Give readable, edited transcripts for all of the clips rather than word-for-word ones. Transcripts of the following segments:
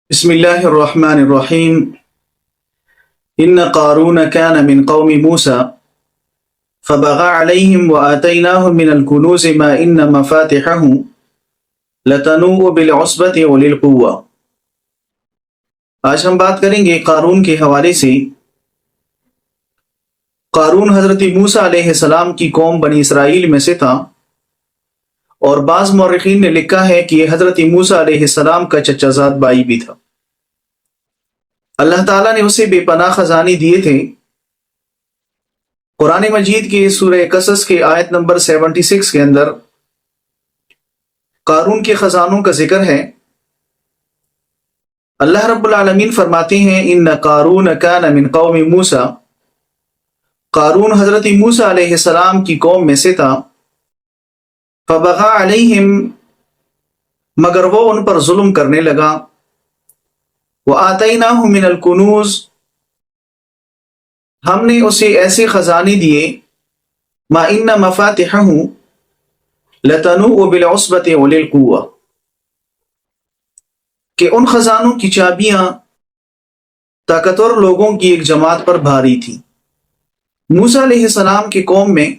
بسم الله الرحمن الرحيم إن قارون كان من قوم موسى فبغى عليهم وآتيناه من الكنوز ما إن مفاتحه لتنوء بالعصبة أولي القوة۔ آج ہم بات کریں گے قارون کے حوالے سے۔ قارون حضرت موسیٰ علیہ السلام کی قوم بنی اسرائیل میں سے تھا، اور بعض مورخین نے لکھا ہے کہ یہ حضرت موسیٰ علیہ السلام کا چچا زاد بھائی بھی تھا۔ اللہ تعالیٰ نے اسے بے پناہ خزانے دیے تھے۔ قرآن مجید کے سورہ قصص کے آیت نمبر 76 کے اندر قارون کے خزانوں کا ذکر ہے۔ اللہ رب العالمین فرماتے ہیں ان قارون کان من قوم موسیٰ، قارون حضرت موسیٰ علیہ السلام کی قوم میں سے تھا۔ فبغى علیہم، مگر وہ ان پر ظلم کرنے لگا۔ وآتیناہ من الکنوز، ہم نے اسے ایسے خزانے دیے، ما ان مفاتحہ لتنوء بالعصبۃ اولی القوہ، کہ ان خزانوں کی چابیاں طاقتور لوگوں کی ایک جماعت پر بھاری تھی۔ موسیٰ علیہ السلام کی قوم میں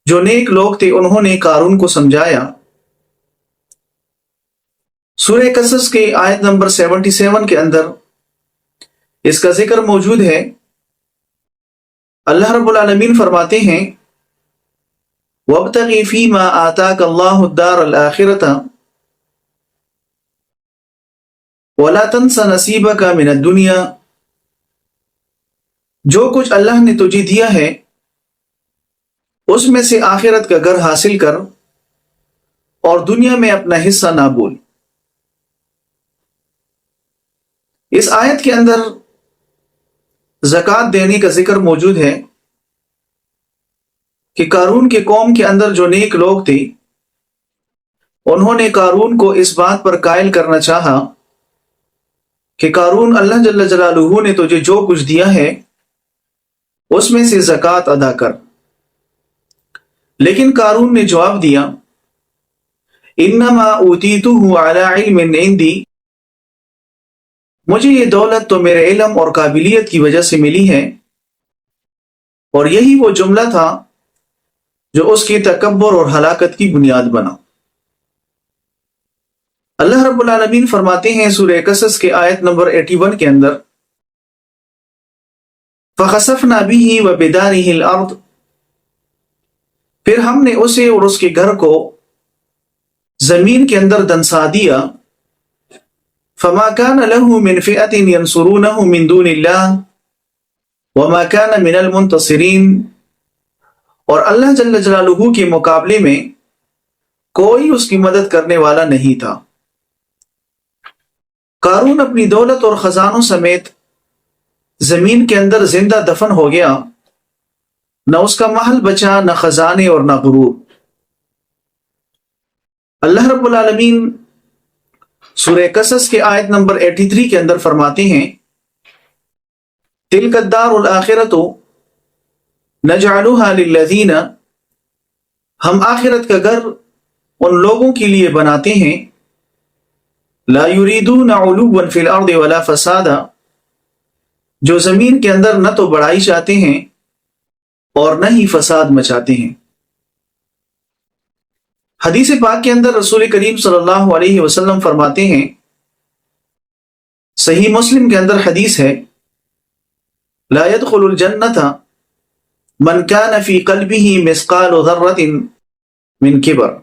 جو نیک لوگ تھے انہوں نے قارون کو سمجھایا۔ سورہ قصص کے آیت نمبر 77 کے اندر اس کا ذکر موجود ہے۔ اللہ رب العالمین فرماتے ہیں وَابْتَغِ فِي مَا آتَاكَ اللَّهُ الدَّارَ الْآخِرَةَ وَلَا تَنْسَ نَصِيبَكَ مِنَ الدُّنْيَا، جو کچھ اللہ نے تجھے دیا ہے اس میں سے آخرت کا گھر حاصل کر، اور دنیا میں اپنا حصہ نہ بھول۔ اس آیت کے اندر زکوٰۃ دینے کا ذکر موجود ہے کہ قارون کے قوم کے اندر جو نیک لوگ تھے انہوں نے قارون کو اس بات پر قائل کرنا چاہا کہ قارون، اللہ جل جلالہ نے تجھے جو کچھ دیا ہے اس میں سے زکوٰۃ ادا کر۔ لیکن قارون نے جواب دیا انما اوتیتہ علی علم عندی، مجھے یہ دولت تو میرے علم اور قابلیت کی وجہ سے ملی ہے۔ اور یہی وہ جملہ تھا جو اس کے تکبر اور ہلاکت کی بنیاد بنا۔ اللہ رب العالمین فرماتے ہیں سورہ قصص کے آیت نمبر 81 کے اندر فَخَسَفْنَا بِهِ وَبِدَارِهِ الْأَرْضِ، پھر ہم نے اسے اور اس کے گھر کو زمین کے اندر دنسا دیا۔ فما كان له من فئة ينصرونه من دون الله وما كان من المنتصرين، اور اللہ جل جلالہ کے مقابلے میں کوئی اس کی مدد کرنے والا نہیں تھا۔ قارون اپنی دولت اور خزانوں سمیت زمین کے اندر زندہ دفن ہو گیا، نہ اس کا محل بچا، نہ خزانے اور نہ غرور۔ اللہ رب العالمین سورہ قصص کے آیت نمبر 83 کے اندر فرماتے ہیں تِلْكَ الدَّارُ الْآخِرَةُ نَجْعَلُهَا لِلَّذِينَ، ہم آخرت کا گھر ان لوگوں کے لیے بناتے ہیں لَا يُرِيدُونَ عُلُوًّا فِي الْأَرْضِ وَلَا فَسَادًا، جو زمین کے اندر نہ تو بڑائی چاہتے ہیں اور نہ ہی فساد مچاتے ہیں۔ حدیث پاک کے اندر رسول کریم صلی اللہ علیہ وسلم فرماتے ہیں، صحیح مسلم کے اندر حدیث ہے لا يدخل الجنة من كان في قلبه مثقال ذرة من کبر،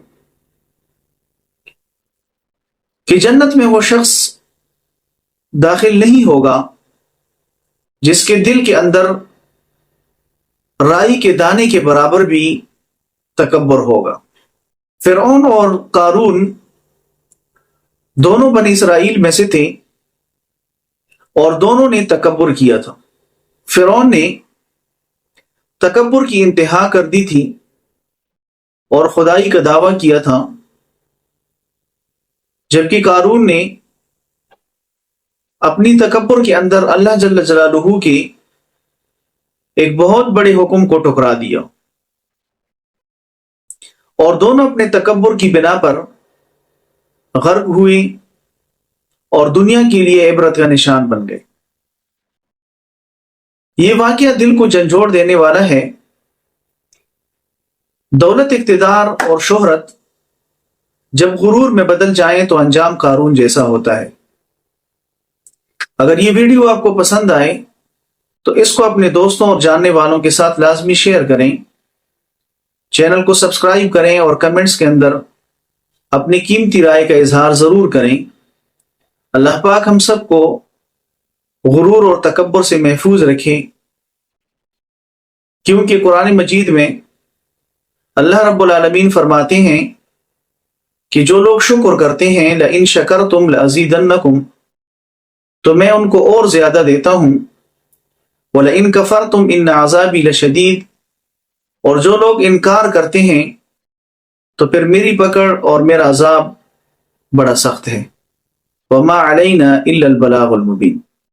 کہ جنت میں وہ شخص داخل نہیں ہوگا جس کے دل کے اندر رائی کے دانے کے برابر بھی تکبر ہوگا۔ فرعون اور قارون دونوں بنی اسرائیل میں سے تھے، اور دونوں نے تکبر کیا تھا۔ فرعون نے تکبر کی انتہا کر دی تھی اور خدائی کا دعویٰ کیا تھا، جبکہ قارون نے اپنی تکبر کے اندر اللہ جل جلالہ کے ایک بہت بڑے حکم کو ٹکرا دیا، اور دونوں اپنے تکبر کی بنا پر غرق ہوئے اور دنیا کے لیے عبرت کا نشان بن گئے۔ یہ واقعہ دل کو جھنجھوڑ دینے والا ہے۔ دولت، اقتدار اور شہرت جب غرور میں بدل جائیں تو انجام قارون جیسا ہوتا ہے۔ اگر یہ ویڈیو آپ کو پسند آئے تو اس کو اپنے دوستوں اور جاننے والوں کے ساتھ لازمی شیئر کریں، چینل کو سبسکرائب کریں اور کمنٹس کے اندر اپنی قیمتی رائے کا اظہار ضرور کریں۔ اللہ پاک ہم سب کو غرور اور تکبر سے محفوظ رکھیں، کیونکہ قرآن مجید میں اللہ رب العالمین فرماتے ہیں کہ جو لوگ شکر کرتے ہیں لَإِن شَكَرْتُمْ لَأَزِيدَنَّكُمْ، تو میں ان کو اور زیادہ دیتا ہوں، وَلَئِن كَفَرْتُمْ إِنَّ عَذَابِي لَشَدِيدٌ، اور جو لوگ انکار کرتے ہیں تو پھر میری پکڑ اور میرا عذاب بڑا سخت ہے۔ وَمَا عَلَيْنَا إِلَّا الْبَلَاغُ الْمُبِينُ۔